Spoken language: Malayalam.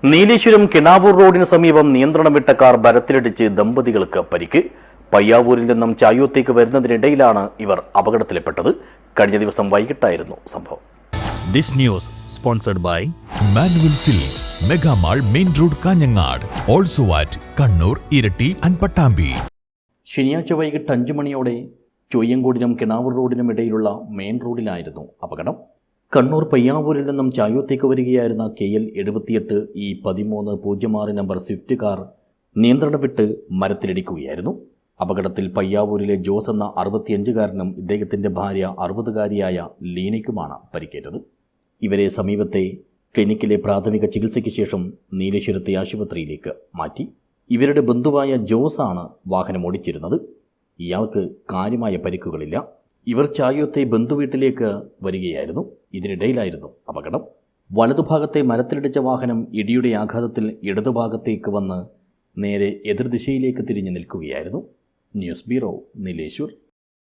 നീലേശ്വരം കിണാവൂർ റോഡിന് സമീപം നിയന്ത്രണം വിട്ട കാർ മരത്തിലിടിച്ച് ദമ്പതികൾക്ക് പരിക്ക്. പയ്യാവൂരിൽ നിന്നും ചായൂത്തേക്ക് വരുന്നതിനിടയിലാണ് ഇവർ അപകടത്തിൽപ്പെട്ടത്. കഴിഞ്ഞ ദിവസം വൈകിട്ടായിരുന്നു സംഭവം. This news sponsored by Manual Silks, Mega Mall, Main Road, Kanyanad. Also at Kannur, Irati and Pattambi. ശനിയാഴ്ച വൈകിട്ട് 5 മണിയോടെ ചൊയ്യങ്കോടിനും കിണാവൂർ റോഡിനും ഇടയിലുള്ള മെയിൻ റോഡിലായിരുന്നു അപകടം. കണ്ണൂർ പയ്യാവൂരിൽ നിന്നും ചായൂത്തേക്ക് വരികയായിരുന്ന KL 78E1306 number Swift car നിയന്ത്രണം വിട്ട് മരത്തിലിടിക്കുകയായിരുന്നു. അപകടത്തിൽ പയ്യാവൂരിലെ ജോസ് എന്ന 65-കാരനും ഇദ്ദേഹത്തിൻ്റെ ഭാര്യ 60-കാരിയായ ലീനയ്ക്കുമാണ് പരിക്കേറ്റത്. ഇവരെ സമീപത്തെ ക്ലിനിക്കിലെ പ്രാഥമിക ചികിത്സയ്ക്ക് ശേഷം നീലേശ്വരത്തെ ആശുപത്രിയിലേക്ക് മാറ്റി. ഇവരുടെ ബന്ധുവായ ജോസാണ് വാഹനം ഓടിച്ചിരുന്നത്. ഇയാൾക്ക് കാര്യമായ പരിക്കുകളില്ല. ഇവർ ചായൂത്തെ ബന്ധുവീട്ടിലേക്ക് വരികയായിരുന്നു. ഇതിനിടയിലായിരുന്നു അപകടം. വലതുഭാഗത്തെ മരത്തിലിടിച്ച വാഹനം ഇടിയുടെ ആഘാതത്തിൽ ഇടതുഭാഗത്തേക്ക് വന്ന് നേരെ എതിർദിശയിലേക്ക് തിരിഞ്ഞു നിൽക്കുകയായിരുന്നു. News bureau, Nileshwar.